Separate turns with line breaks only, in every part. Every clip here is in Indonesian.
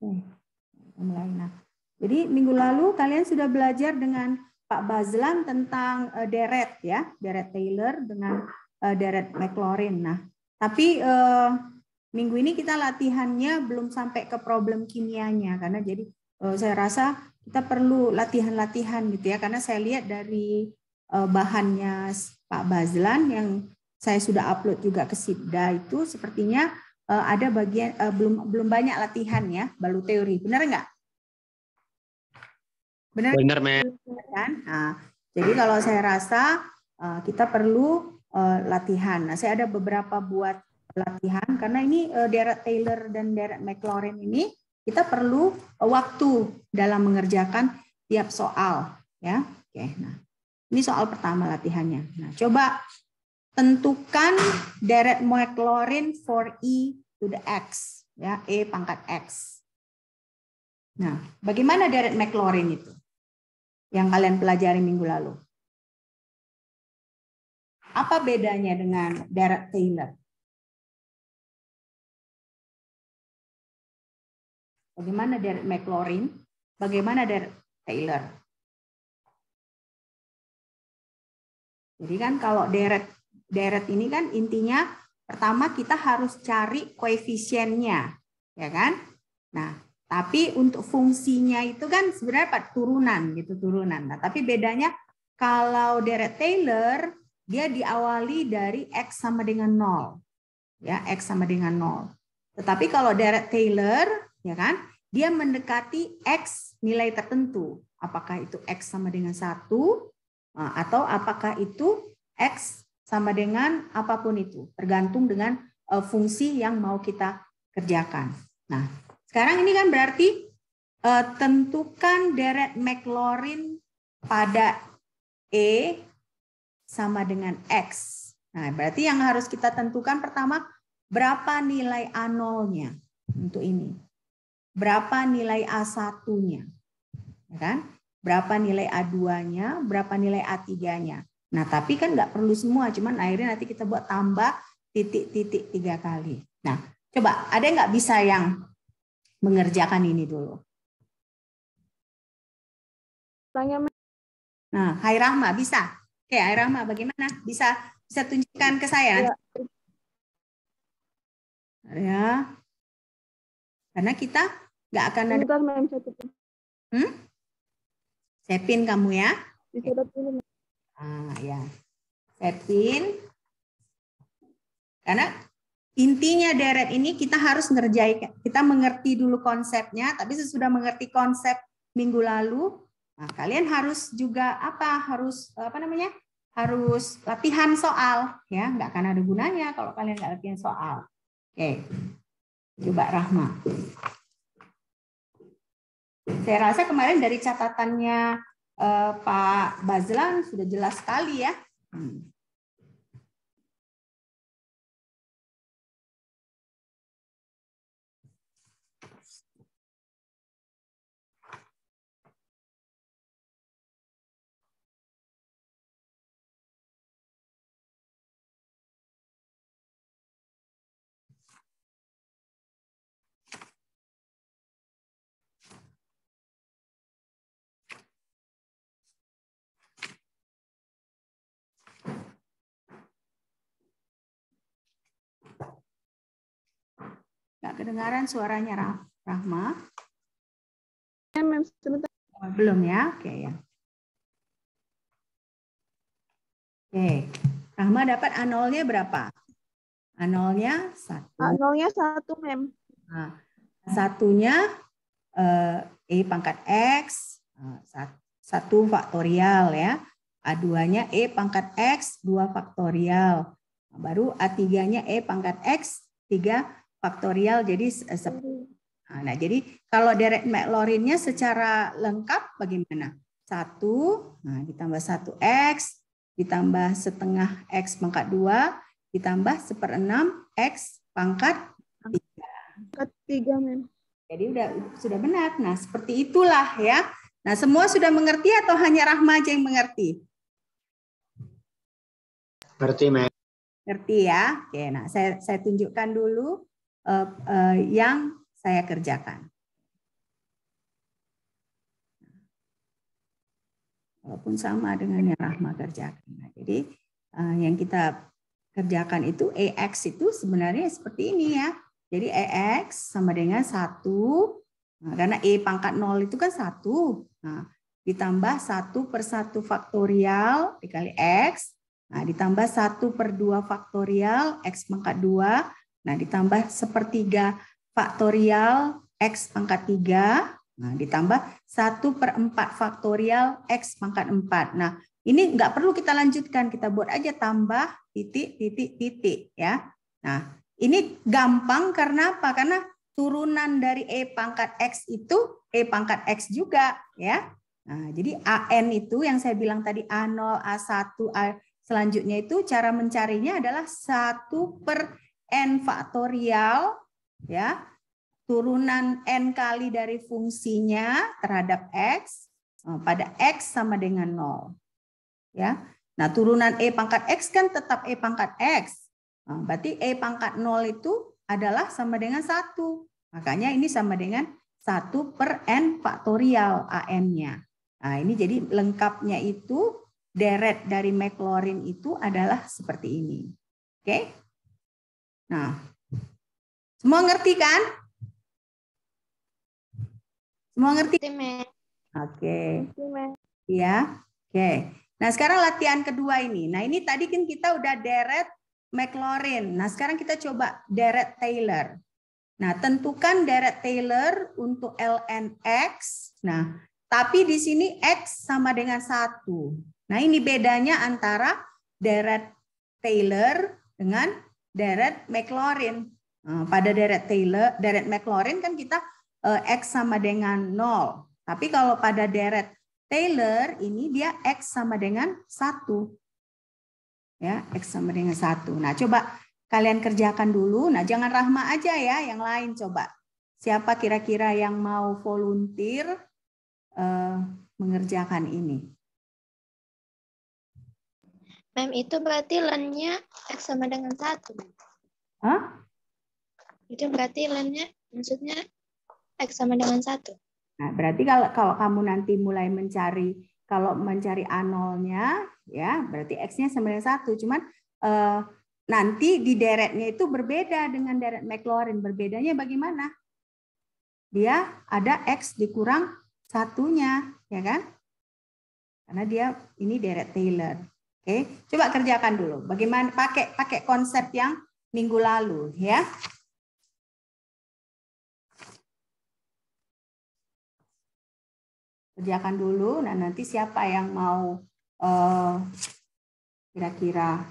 Oke, mulai. Nah, jadi minggu lalu kalian sudah belajar dengan Pak Bazlan tentang deret ya, deret Taylor dengan deret Maclaurin. Nah, tapi minggu ini kita latihannya belum sampai ke problem kimianya karena jadi saya rasa kita perlu latihan-latihan gitu ya, karena saya lihat dari bahannya Pak Bazlan yang saya sudah upload juga ke Sidda itu sepertinya ada bagian belum banyak latihan ya, baru teori. Benar nggak? Benar kan? Nah, jadi kalau saya rasa kita perlu latihan. Nah, saya ada beberapa buat latihan karena ini deret Taylor dan deret Maclaurin ini kita perlu waktu dalam mengerjakan tiap soal ya. Oke, nah ini soal pertama latihannya. Nah, coba tentukan deret Maclaurin for E to the X ya, E pangkat X. Nah, bagaimana deret Maclaurin itu yang kalian pelajari minggu lalu? Apa bedanya dengan deret Taylor? Bagaimana deret Maclaurin? Bagaimana deret Taylor? Jadi kan kalau deret ini kan intinya pertama kita harus cari koefisiennya, ya kan? Nah, tapi untuk fungsinya itu kan sebenarnya turunan gitu, turunan. Nah, tapi bedanya kalau deret Taylor dia diawali dari X sama dengan 0. Ya, X sama dengan 0. Tetapi kalau deret Taylor, ya kan, dia mendekati X nilai tertentu. Apakah itu X sama dengan 1, atau apakah itu X sama dengan apapun itu. Tergantung dengan fungsi yang mau kita kerjakan. Nah, sekarang ini kan berarti tentukan deret Maclaurin pada E sama dengan X. Nah, berarti yang harus kita tentukan pertama, berapa nilai A0-nya untuk ini. Berapa nilai A1-nya. Ya kan? Berapa nilai A2-nya, berapa nilai A3-nya. Nah, tapi kan nggak perlu semua, cuman akhirnya nanti kita buat tambah titik-titik 3 kali. Nah, coba ada nggak bisa yang mengerjakan ini dulu? Nah, Hai Rahma, bisa? Oke, Hai Rahma, bagaimana? Bisa tunjukkan ke saya? Ya. Karena kita nggak akan ada. Saya pin kamu ya. Ya. Saya pin. Karena intinya deret ini kita harus ngerjain. Kita mengerti dulu konsepnya, tapi sesudah mengerti konsep minggu lalu, nah kalian harus juga harus latihan soal ya. Nggak akan ada gunanya kalau kalian nggak latihan soal. Oke. Coba Rahma. Saya rasa kemarin dari catatannya Pak Bazlan sudah jelas sekali ya. Nggak kedengaran suaranya Rahma? Belum ya? Oke ya. Oke. Rahma dapat A0-nya berapa? A0-nya 1.
A0-nya 1, Mem.
Nah, A1-nya E pangkat X, 1 faktorial ya. A2-nya E pangkat X, 2 faktorial. Baru A3-nya E pangkat X, 3 faktorial. Jadi nah, jadi kalau deret Maclaurin-nya secara lengkap bagaimana? 1, nah ditambah 1X, ditambah setengah X pangkat 2, ditambah 1/6 X pangkat
3, Mem.
Jadi sudah benar. Nah, seperti itulah ya. Nah, semua sudah mengerti atau hanya Rahma aja yang mengerti?
Ngerti, Mem.
Ngerti ya. Oke, nah saya tunjukkan dulu yang saya kerjakan. walaupun sama dengan yang Rahma kerjakan. Nah, jadi yang kita kerjakan itu AX itu sebenarnya seperti ini ya. Jadi AX sama dengan 1, nah, karena E pangkat 0 itu kan 1. Nah, ditambah 1 per 1 faktorial dikali X. Nah, ditambah 1 per 2 faktorial X pangkat 2. Nah, ditambah 1/3 faktorial X pangkat 3. Nah, ditambah 1 per 4 faktorial X pangkat 4. Nah, ini nggak perlu kita lanjutkan. Kita buat aja tambah titik, titik, titik. Ya. Nah, ini gampang karena apa? Karena turunan dari E pangkat X itu E pangkat X juga. Ya. Nah, jadi AN itu yang saya bilang tadi A0, A1, A, selanjutnya itu cara mencarinya adalah 1 per N faktorial. Ya, turunan N kali dari fungsinya terhadap X pada X sama dengan 0. Ya. Nah, turunan E pangkat X kan tetap E pangkat X. Nah, berarti E pangkat 0 itu adalah sama dengan 1. Makanya ini sama dengan 1 per N faktorial AN-nya. Nah, ini jadi lengkapnya itu deret dari Maclaurin itu adalah seperti ini. Oke? Nah, semua ngerti kan? Semua ngerti? Oke. Ya. Oke. Nah, sekarang latihan kedua ini. Nah, ini tadi kan kita udah deret Maclaurin. Nah, sekarang kita coba deret Taylor. Nah, tentukan deret Taylor untuk ln X. Nah, tapi di sini X sama dengan 1. Nah, ini bedanya antara deret Taylor dengan deret Maclaurin. Nah, pada deret Taylor, deret Maclaurin kan kita X sama dengan 0. Tapi kalau pada deret Taylor ini dia X sama dengan 1. Ya, X sama dengan 1. Nah, coba kalian kerjakan dulu. Nah, jangan Rahma aja ya, yang lain coba. Siapa kira-kira yang mau volunteer mengerjakan ini?
Mem, itu berarti lennya X sama dengan 1.
Hah?
Itu berarti lennya maksudnya X sama dengan 1.
Nah, berarti kalau kamu nanti mulai mencari, kalau mencari A0-nya, ya berarti X-nya sama dengan 1. Cuman nanti di deretnya itu berbeda dengan deret Maclaurin. Berbedanya bagaimana? Dia ada X dikurang 1-nya, ya kan? Karena dia ini deret Taylor. Oke, coba kerjakan dulu. Bagaimana pakai konsep yang minggu lalu, ya? Kerjakan dulu. Nah, nanti siapa yang mau kira-kira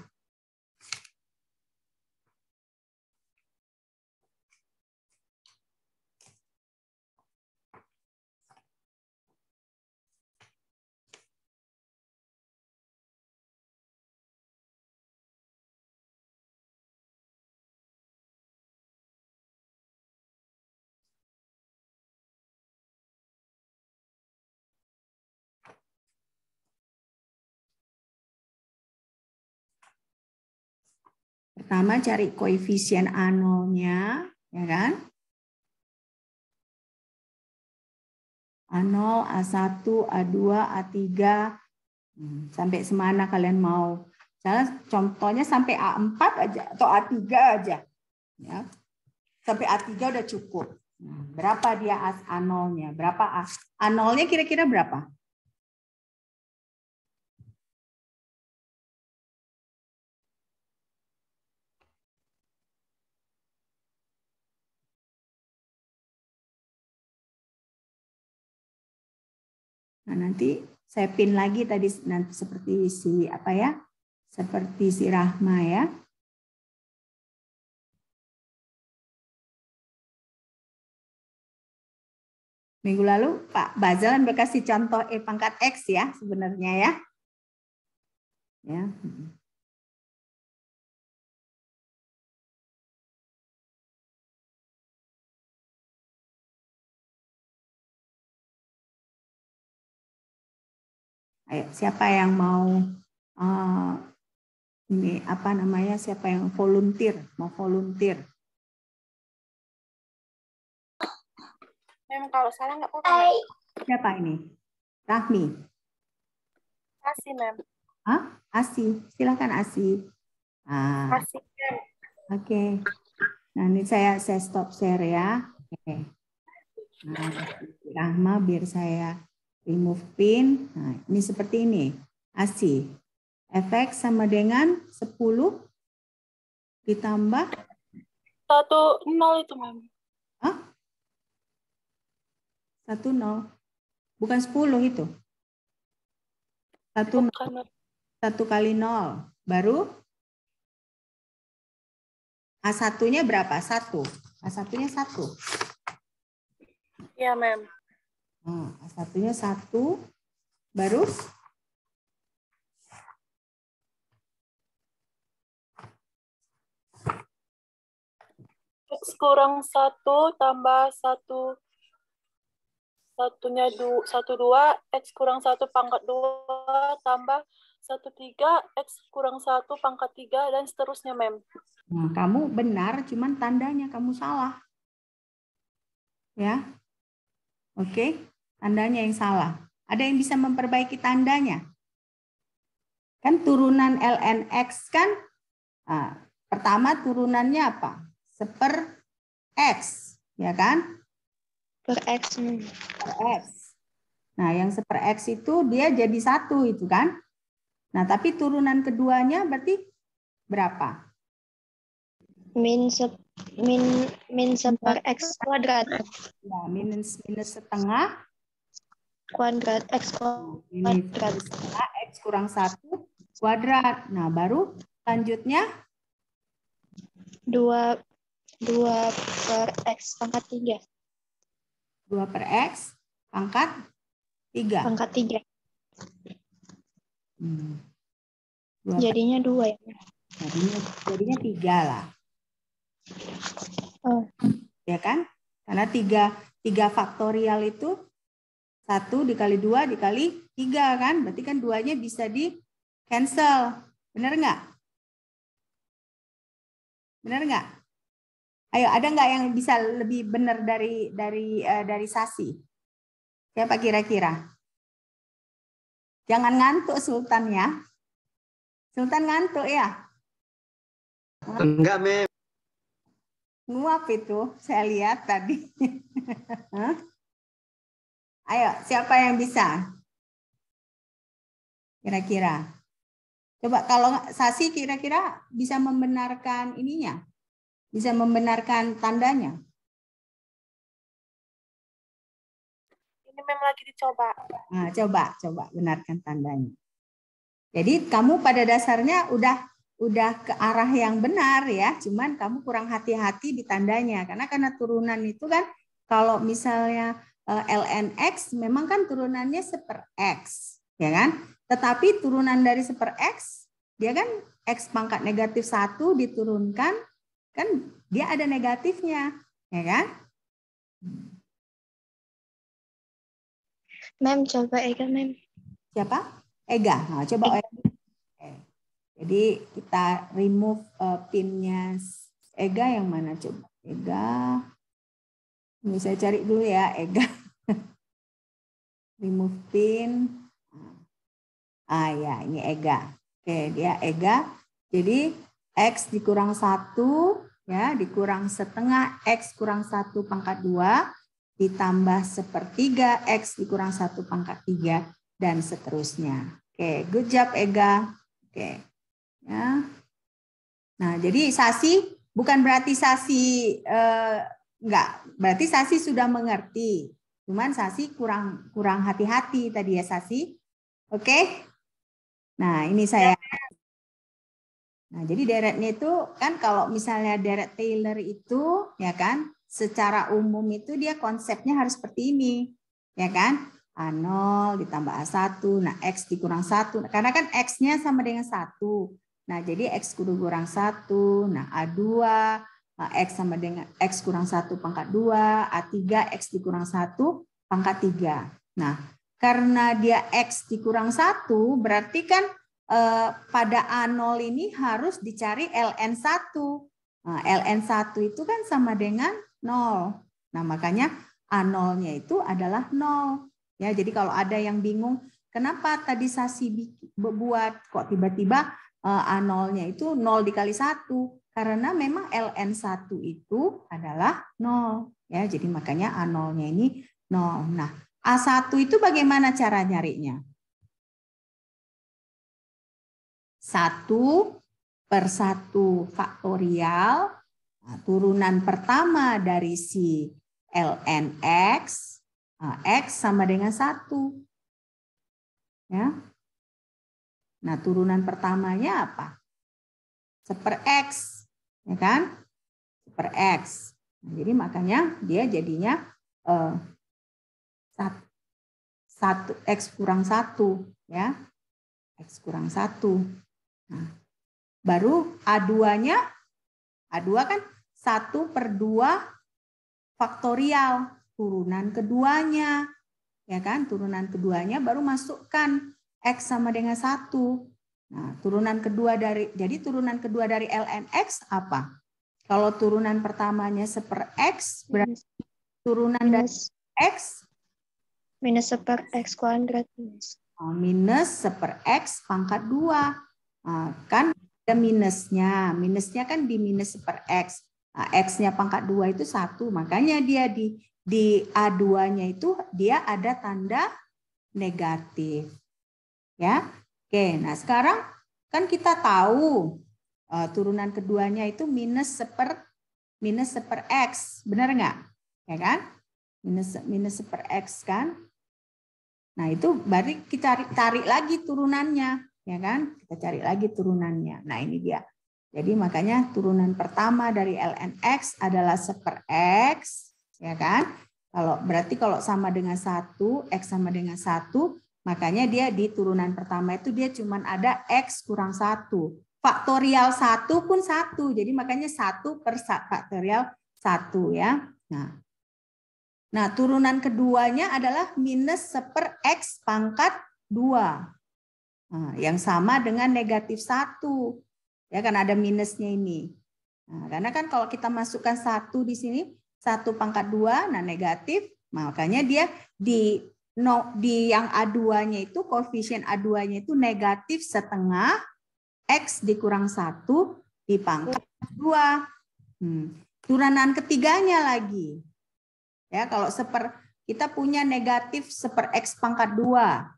pertama cari koefisien A0-nya, ya kan? A0, A1, A2, A3, sampai semana kalian mau. Contohnya sampai A4 aja atau A3 aja. Ya. Sampai A3 udah cukup. Nah, berapa dia A0-nya? Berapa A0-nya kira-kira berapa? Nah, nanti saya pin lagi tadi nanti seperti si apa ya? Seperti si Rahma ya. Minggu lalu Pak Bazalan berkasih contoh E pangkat X ya sebenarnya ya. Ya. Ayo, siapa yang mau ini apa namanya? Siapa yang volunteer? Mau volunteer?
Memang kalau salah nggak apa-apa.
Siapa ini? Rahmi.
ASI, Mem.
Hah? ASI. Silakan ASI. Ah,
ASI, Mem.
oke. Nah, ini saya stop share ya. Oke. Nah, Rahma biar saya remove pin. Nah, ini seperti ini. ASI. Efek sama dengan 10 ditambah
1-0 itu, Mem.
Hah? 1-0. Bukan 10 itu. 1 kali 0. Baru A1-nya berapa? 1. A1-nya 1.
Iya, Mem.
Nah, A1-nya 1. Baru
X kurang 1 tambah 1. Satunya 2, X kurang 1 pangkat 2 tambah 1/3, X kurang 1 pangkat 3, dan seterusnya, Mem.
nah, kamu benar, cuman tandanya kamu salah. Ya. Oke, tandanya yang salah. Ada yang bisa memperbaiki tandanya? Kan turunan ln X kan, pertama turunannya apa? Seper X, ya kan?
Per X.
Per X. Nah, yang seper X itu dia jadi 1 itu kan? Nah, tapi turunan keduanya berarti berapa?
Min seper X kuadrat.
Ya, minus setengah.
Kuadrat X
Ini
kuadrat.
setengah X kurang 1 kuadrat. Nah, baru selanjutnya
2 per X pangkat 3.
2 per X pangkat 3.
Pangkat 3. Jadinya 2 ya.
Jadinya 3 lah.
Oh.
Ya kan? Karena 3 faktorial itu 1 dikali 2 dikali 3 kan? Berarti kan 2-nya bisa di cancel. Benar nggak? Benar nggak? Ayo, ada nggak yang bisa lebih benar dari Sasi? Siapa kira-kira? Jangan ngantuk Sultan ya. Sultan ngantuk ya?
Enggak, Mem.
Nguap itu, saya lihat tadi. Ayo, siapa yang bisa? Kira-kira. Coba kalau Sasi kira-kira bisa membenarkan ininya? Bisa membenarkan tandanya?
Ini Mem lagi dicoba.
Nah, coba benarkan tandanya. Jadi kamu pada dasarnya udah ke arah yang benar ya, cuman kamu kurang hati-hati di tandanya karena turunan itu kan kalau misalnya ln X memang kan turunannya seper X, ya kan? Tetapi turunan dari seper X dia kan X pangkat negatif 1 diturunkan kan dia ada negatifnya, ya kan?
Mem, coba Ega, Mem.
Siapa? Ega. Nah, coba Ega. Jadi kita remove pinnya Ega yang mana coba? Ega. Ini saya cari dulu ya Ega. Remove pin. Ya ini Ega. Oke, dia Ega. Jadi X dikurang 1 ya, dikurang setengah X kurang 1 pangkat 2 ditambah sepertiga X dikurang 1 pangkat 3 dan seterusnya. Oke, good job Ega. Oke. Ya. Nah, jadi Sasi bukan berarti Sasi enggak, berarti Sasi sudah mengerti. Cuman Sasi kurang hati-hati tadi ya Sasi. Oke? Nah, ini saya. Nah, jadi deretnya itu kan kalau misalnya deret Taylor itu ya kan, secara umum itu dia konsepnya harus seperti ini. Ya kan? A0 ditambah A1, nah X dikurang 1. Karena kan X-nya sama dengan 1. Nah, jadi X kurang 1, nah A2, X sama dengan X kurang 1 pangkat 2, A3, X dikurang 1 pangkat 3. Nah, karena dia X dikurang 1, berarti kan pada A0 ini harus dicari ln1. Nah, ln1 itu kan sama dengan 0. Nah, makanya A0-nya itu adalah 0. Ya, jadi kalau ada yang bingung kenapa tadi Sasi buat kok tiba-tiba A0-nya itu 0 dikali 1? Karena memang ln1 itu adalah 0. Ya, jadi makanya A0-nya ini 0. Nah, A1 itu bagaimana cara nyarinya? 1/1 faktorial. Nah, turunan pertama dari si ln x, x sama dengan 1. Ya. Nah, turunan pertamanya apa? 1/x, ya kan? 1/x. Nah, jadi makanya dia jadinya 1 x kurang 1, ya. X kurang 1. Nah, baru A2-nya, A2 kan 1/2 faktorial, turunan keduanya. Ya kan, turunan keduanya baru masukkan X sama dengan 1. Nah, turunan kedua dari, jadi turunan kedua dari ln X apa? Kalau turunan pertamanya 1/x, berarti turunan dari X
minus 1/x kuadrat.
Minus 1/x pangkat 2. Nah, kan ada minusnya. Minusnya kan di minus 1/x. Nah, X-nya pangkat 2 itu 1. Makanya dia di A2-nya itu dia ada tanda negatif. Ya. Oke, nah sekarang kan kita tahu turunan keduanya itu minus 1/x. Benar nggak? Ya kan? Minus 1/x kan? Nah, itu berarti kita tarik lagi turunannya, ya kan? Kita cari lagi turunannya. Nah, ini dia. Jadi makanya turunan pertama dari ln x adalah 1/x, ya kan? Berarti kalau sama dengan 1, x sama dengan 1, makanya dia di turunan pertama itu dia cuma ada x kurang 1. Faktorial 1 pun 1. Jadi makanya 1 per faktorial 1, ya. Nah, turunan keduanya adalah minus 1/x pangkat 2. Nah, yang sama dengan negatif 1. Ya kan ada minusnya ini. Nah, karena kan kalau kita masukkan 1 di sini, 1 pangkat 2, nah negatif, makanya dia di yang A2-nya itu, koefisien A2-nya itu negatif setengah X dikurang 1 di pangkat 2. Turunan ketiganya lagi. Ya, kalau kita punya negatif 1/x pangkat 2.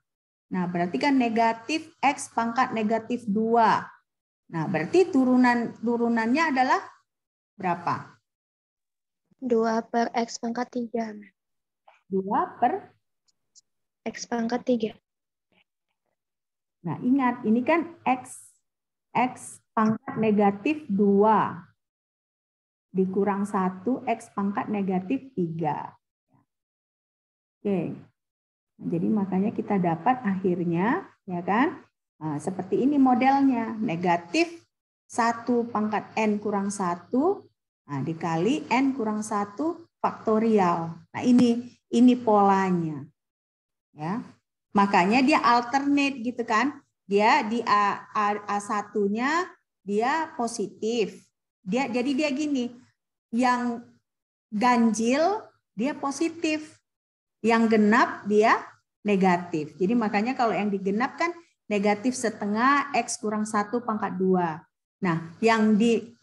Nah, berarti kan negatif X pangkat negatif 2. Nah, berarti turunannya adalah berapa?
2/x pangkat 3.
2/x
pangkat 3.
Nah, ingat, ini kan X pangkat negatif 2 dikurang 1 X pangkat negatif 3. Oke. Jadi makanya kita dapat akhirnya, ya kan? Nah, seperti ini modelnya, negatif 1 pangkat N kurang 1 dikali N kurang 1 faktorial. Nah, ini polanya. Ya. Makanya dia alternate gitu kan. Dia di A1-nya dia positif. Jadi dia gini, yang ganjil dia positif, yang genap dia negatif. Jadi makanya kalau yang digenap kan negatif setengah X kurang 1 pangkat 2. Nah,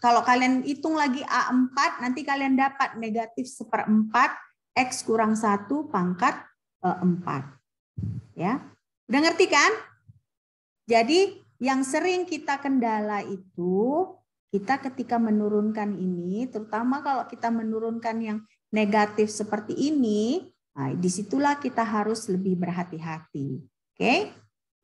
kalau kalian hitung lagi A4, nanti kalian dapat negatif 1/4 X kurang 1 pangkat 4. Ya, udah ngerti kan? Jadi yang sering kita kendala itu, kita ketika menurunkan ini, terutama kalau kita menurunkan yang negatif seperti ini, nah, disitulah kita harus lebih berhati-hati. Oke?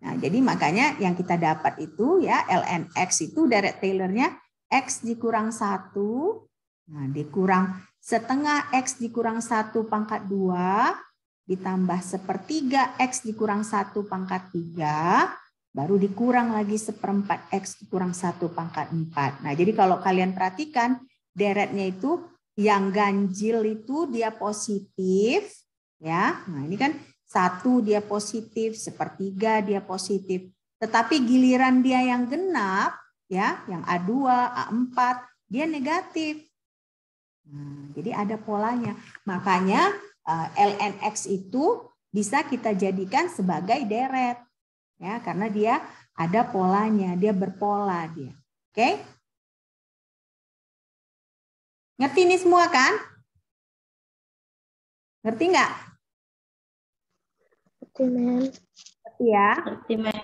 Nah, jadi makanya yang kita dapat itu ya ln x itu direct Taylor-nya x dikurang 1, nah, dikurang setengah x dikurang 1 pangkat 2, ditambah 1/3 x dikurang 1 pangkat 3, baru dikurang lagi 1/4 X dikurang 1 pangkat 4. Nah, jadi kalau kalian perhatikan, deretnya itu yang ganjil itu dia positif. Ya, nah ini kan 1 dia positif, 1/3 dia positif. Tetapi giliran dia yang genap, ya, yang A2, A4, dia negatif. Nah, jadi ada polanya. Makanya ln X itu bisa kita jadikan sebagai deret. Ya, karena dia ada polanya, dia berpola dia. Oke? Ngerti ini semua kan? Ngerti nggak?
Ngerti, Mem.
Ngerti ya?
Ngerti, Mem.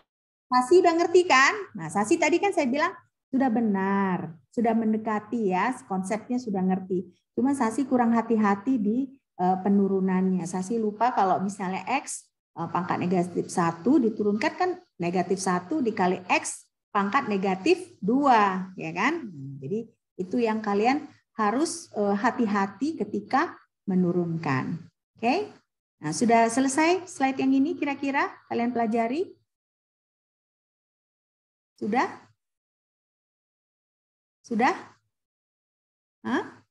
Sasi udah ngerti kan? Nah, Sasi tadi kan saya bilang sudah benar, sudah mendekati ya, konsepnya sudah ngerti. Cuma Sasi kurang hati-hati di penurunannya. Sasi lupa kalau misalnya X pangkat negatif 1 diturunkan kan negatif 1 dikali X pangkat negatif 2, ya kan? Jadi itu yang kalian harus hati-hati ketika menurunkan. Oke? Nah, sudah selesai slide yang ini kira-kira kalian pelajari? Sudah? Sudah? Hah?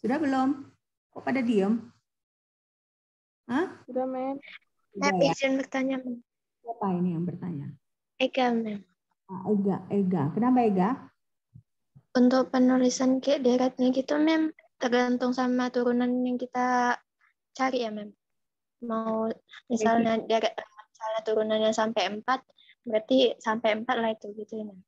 Sudah belum? Kok pada diem? Hah?
Sudah, Mem.
Sudah
Mem,
ya?
izin bertanya, Mem.
Siapa ini yang bertanya?
Ega, Mem.
Ega. Kenapa Ega?
Untuk penulisan kayak deretnya gitu, Mem, tergantung sama turunan yang kita cari ya, Mem. Mau misalnya deret, misalnya turunannya sampai 4, berarti sampai 4 lah itu gitu ya, Mem.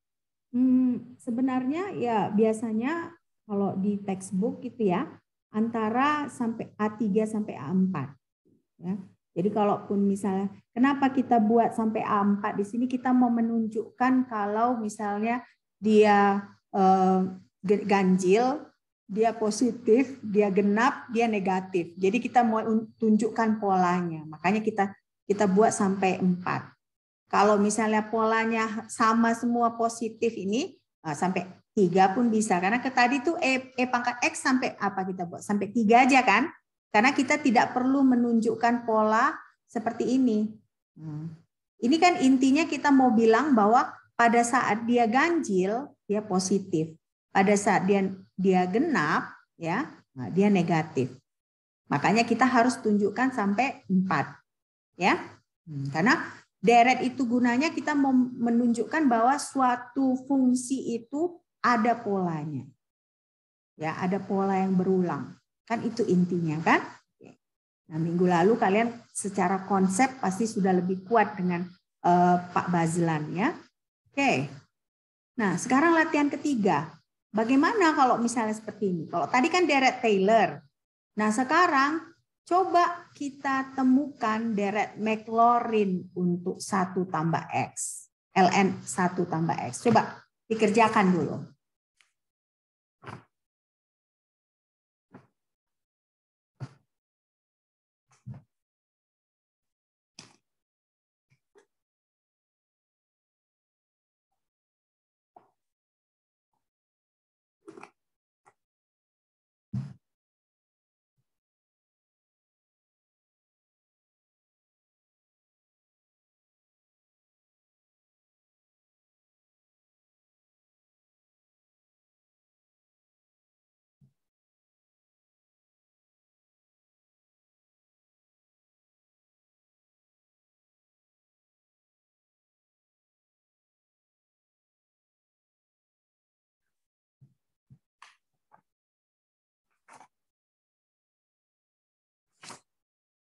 Sebenarnya ya biasanya kalau di textbook gitu ya, antara sampai A3 sampai A4. Ya. Jadi kalaupun misalnya, kenapa kita buat sampai A4 di sini, kita mau menunjukkan kalau misalnya dia ganjil, dia positif, dia genap, dia negatif. Jadi kita mau tunjukkan polanya. Makanya kita buat sampai 4. Kalau misalnya polanya sama semua positif ini, sampai 3 pun bisa. Karena tadi tuh E pangkat X sampai apa kita buat? Sampai 3 aja kan? Karena kita tidak perlu menunjukkan pola seperti ini. Ini kan intinya kita mau bilang bahwa pada saat dia ganjil, dia positif. Pada saat dia genap, ya, dia negatif. Makanya kita harus tunjukkan sampai 4. Ya. Karena deret itu gunanya kita mau menunjukkan bahwa suatu fungsi itu ada polanya. Ya, ada pola yang berulang. Kan itu intinya kan? Nah, minggu lalu kalian secara konsep pasti sudah lebih kuat dengan Pak Bazlan ya. Oke. Nah, sekarang latihan ketiga. Bagaimana kalau misalnya seperti ini? Kalau tadi kan deret Taylor. Nah, sekarang coba kita temukan deret Maclaurin untuk 1 tambah X. ln 1 tambah X. Coba dikerjakan dulu.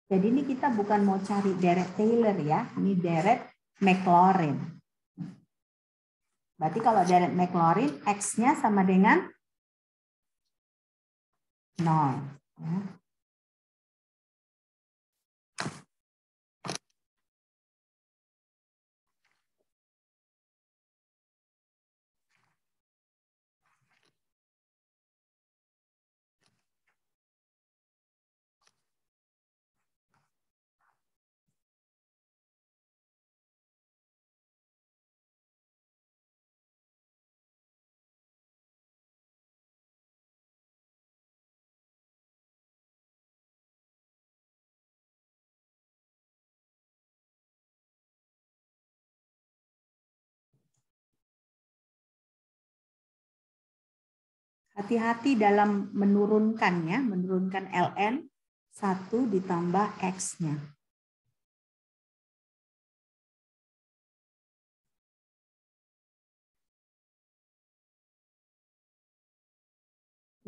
Jadi ini kita bukan mau cari deret Taylor ya, ini deret Maclaurin. Berarti kalau deret Maclaurin, X-nya sama dengan 0. Ya. Hati-hati dalam menurunkannya, menurunkan ln 1 ditambah X-nya.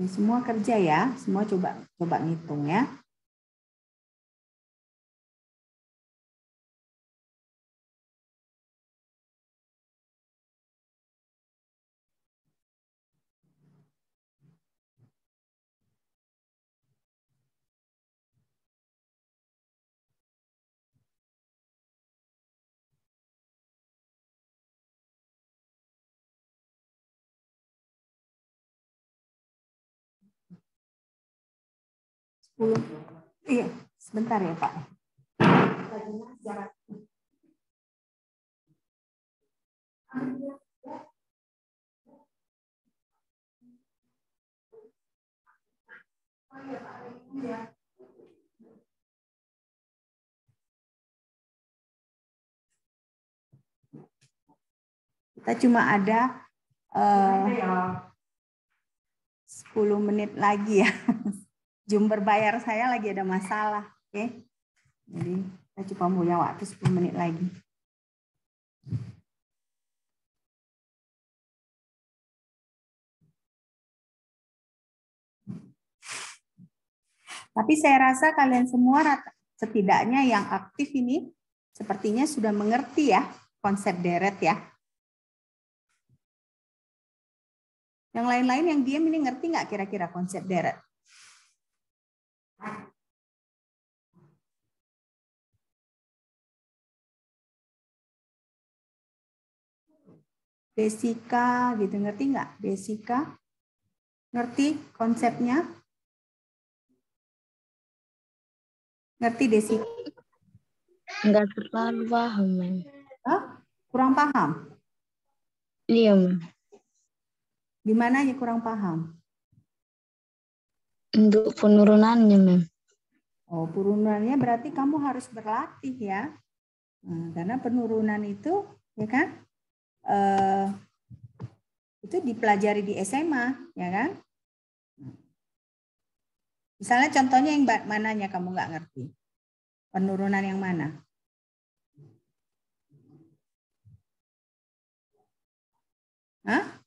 Semua kerja ya, semua coba ngitung ya. 10. Iya, sebentar ya Pak. Kita cuma ada 10 menit lagi ya. Zoom berbayar saya lagi ada masalah. Oke. Jadi kita cuma punya waktu 10 menit lagi. Tapi saya rasa kalian semua setidaknya yang aktif ini sepertinya sudah mengerti ya konsep deret ya. Yang lain-lain yang diam ini ngerti nggak kira-kira konsep deret? Desika gitu, ngerti nggak? Desika? Ngerti konsepnya? Ngerti Desika?
Enggak terlalu paham, Mem.
Hah? Kurang paham?
Iya, Mem.
Di mana ya kurang paham?
Untuk penurunannya, Mem.
Oh, penurunannya berarti kamu harus berlatih ya. Nah, karena penurunan itu, ya kan? Itu dipelajari di SMA, ya kan? Misalnya contohnya yang mananya kamu nggak ngerti? Penurunan yang mana? Hah?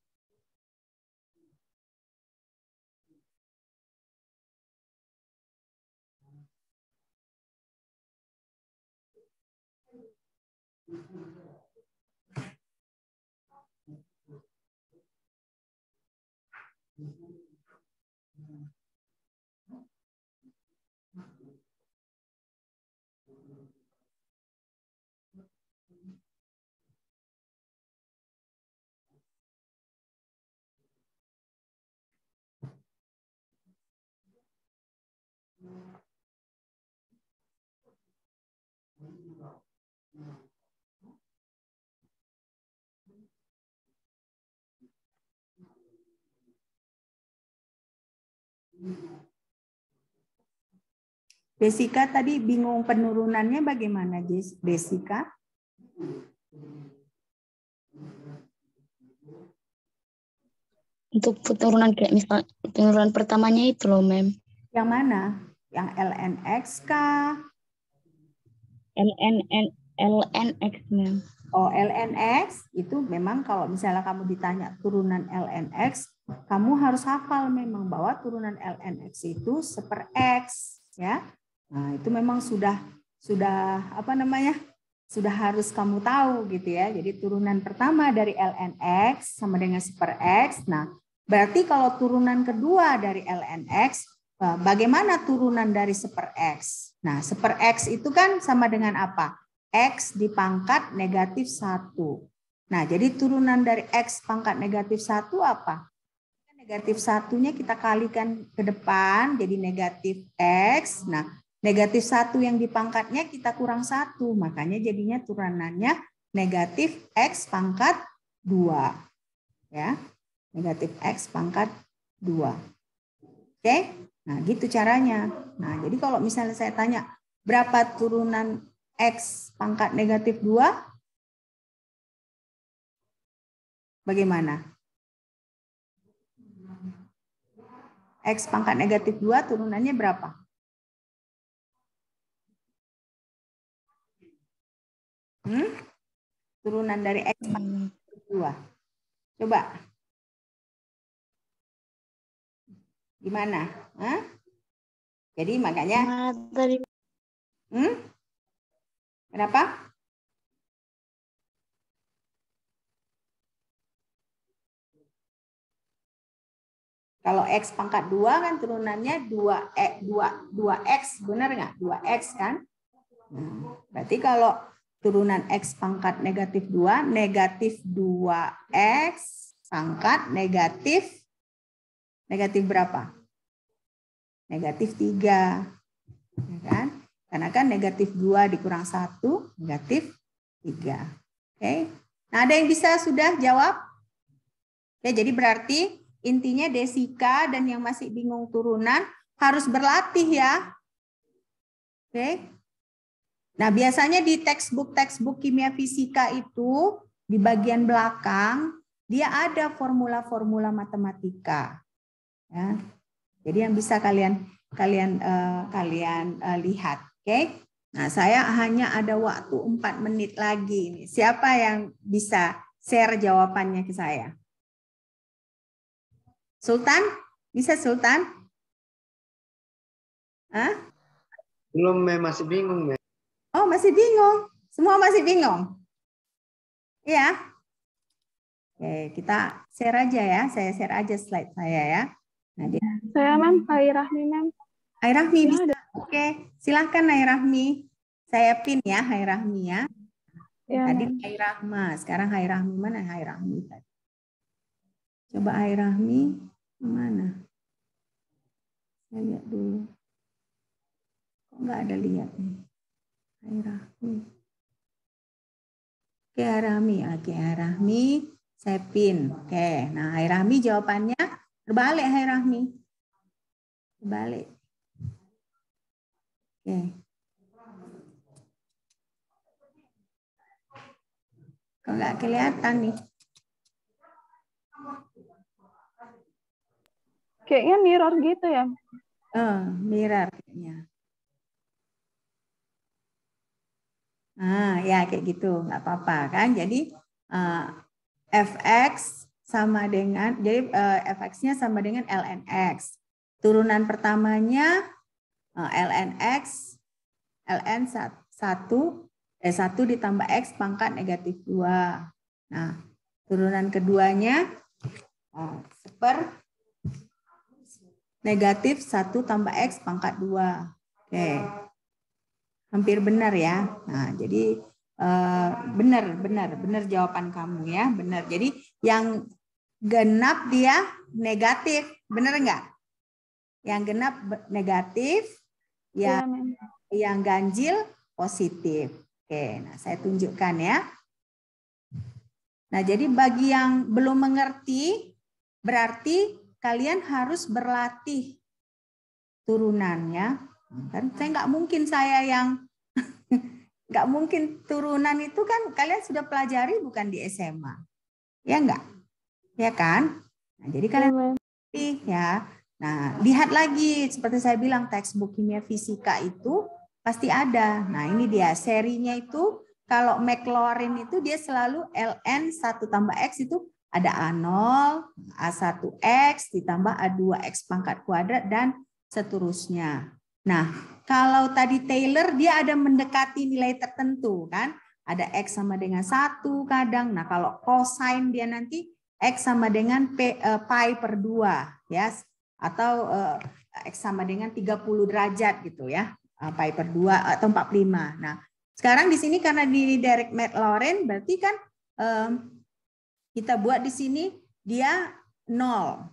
Desika tadi bingung penurunannya bagaimana, Desika?
Untuk penurunan kayak misal penurunan pertamanya itu loh, Mem.
Yang mana? Yang LNX kah?
LNX, Mem.
Oh, LNX itu memang kalau misalnya kamu ditanya turunan LNX, kamu harus hafal memang bahwa turunan LNX itu 1/X, ya. Nah, itu memang sudah apa namanya? Sudah harus kamu tahu gitu ya. Jadi turunan pertama dari LNX sama dengan 1/X. Nah, berarti kalau turunan kedua dari LNX, bagaimana turunan dari 1/X? Nah, 1/X itu kan sama dengan apa? X dipangkat negatif 1. Nah, jadi turunan dari X pangkat negatif 1 apa? Negatif 1-nya kita kalikan ke depan, jadi negatif X. Nah, negatif 1 yang dipangkatnya kita kurang 1. Makanya jadinya turunannya negatif X pangkat 2. Ya, negatif X pangkat 2. Oke? Nah, gitu caranya. Nah, jadi kalau misalnya saya tanya, berapa turunan X pangkat negatif 2? Bagaimana? X pangkat negatif 2 turunannya berapa? Turunan dari X pangkat negatif 2. Coba. Gimana? Hah? Jadi makanya... Kenapa? Kalau X pangkat 2 kan turunannya 2X, benar nggak? 2X kan? Nah, berarti kalau turunan X pangkat negatif 2, negatif 2X pangkat negatif berapa? negatif 3. Ya kan? Karena kan negatif 2 dikurang 1, negatif 3. Oke. Nah, ada yang bisa sudah jawab? Oke, jadi berarti intinya Desika dan yang masih bingung turunan harus berlatih ya. Oke. Nah, biasanya di textbook kimia fisika itu di bagian belakang dia ada formula-formula matematika. Ya. Jadi yang bisa kalian lihat, oke? Nah, saya hanya ada waktu 4 menit lagi. Siapa yang bisa share jawabannya ke saya? Sultan? Bisa Sultan? Hah?
Belum, Mem. Masih bingung, Mem.
Oh, masih bingung. Semua masih bingung? Iya. Oke, kita share aja ya. Saya share aja slide saya ya. Nah,
Saya, Mem. Hai Rahmi, Mem.
Hai Rahmi bisa. Oke, silahkan Hai Rahmi. Saya pin ya Hai Rahmi ya.
Ya,
Tadi
Mem.
Hai Rahma, sekarang Hai Rahmi mana Hai Rahmi tadi? Coba Hai Rahmi mana? Saya lihat dulu. Kok nggak ada lihat nih? Hai Rahmi. Oke Hai Rahmi, oke Hai Rahmi. Saya pin. Oke, nah Hai Rahmi jawabannya terbalik Hai Rahmi. Terbalik. Oke. Kok nggak kelihatan nih?
Kayaknya mirror gitu ya.
Mirror kayaknya. Nah, ya kayak gitu, nggak apa-apa kan? Jadi fx sama dengan, jadi fx-nya sama dengan lnx. Turunan pertamanya lnx, ln 1 ditambah x pangkat negatif 2. Nah, turunan keduanya seper negatif 1 tambah x pangkat 2. Oke. Hampir benar ya. Nah, jadi benar jawaban kamu ya, benar. Jadi yang genap dia negatif, benar enggak? Yang genap negatif,
Ya,
yang ganjil positif. Oke, nah saya tunjukkan ya. Nah, jadi bagi yang belum mengerti, berarti kalian harus berlatih turunannya. Kan saya nggak mungkin nggak mungkin turunan itu kan kalian sudah pelajari bukan di SMA, ya nggak, ya kan? Nah, jadi kalian ya. Nah, lihat lagi seperti saya bilang textbook kimia fisika itu pasti ada. Nah, ini dia serinya itu kalau Maclaurin itu dia selalu ln 1 tambah x itu ada A0, A1x ditambah A2x pangkat kuadrat dan seterusnya. Nah, kalau tadi Taylor dia ada mendekati nilai tertentu kan. Ada X sama dengan 1 kadang. Nah, kalau cosine dia nanti X sama dengan pi per 2 ya. Atau X sama dengan 30 derajat gitu ya. Pi per 2 atau 45. Nah, sekarang di sini karena di Derek Maclaurin berarti kan kita buat di sini dia 0.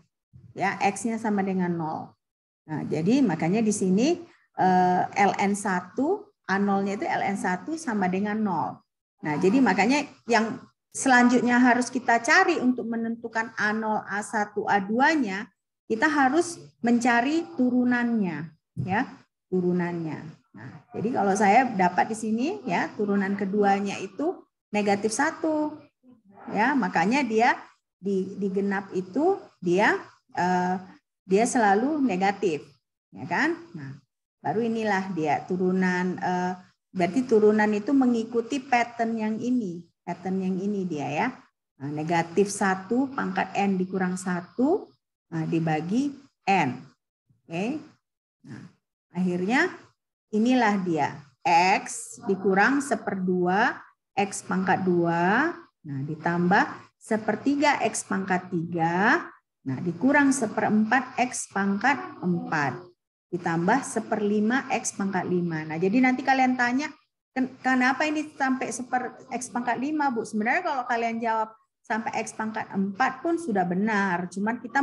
Ya, X-nya sama dengan 0. Nah, jadi makanya di sini ln1, A0-nya itu ln1 sama dengan 0. Nah, jadi makanya yang selanjutnya harus kita cari untuk menentukan A0, A1, A2-nya, kita harus mencari turunannya, ya, turunannya. Nah, jadi kalau saya dapat di sini ya, turunan keduanya itu negatif 1. Ya, makanya dia di genap itu dia selalu negatif, ya kan? Nah, baru inilah dia turunan, berarti turunan itu mengikuti pattern yang ini dia ya. Nah, negatif 1 pangkat n dikurang 1 dibagi n. Oke. Nah, akhirnya inilah dia x dikurang 1/2 x pangkat 2, nah ditambah 1/3 x pangkat 3. Nah, dikurang 1/4 X pangkat 4. Ditambah 1/5 X pangkat 5. Nah, jadi nanti kalian tanya, kenapa ini sampai X pangkat 5, Bu? Sebenarnya kalau kalian jawab sampai X pangkat 4 pun sudah benar. Cuman kita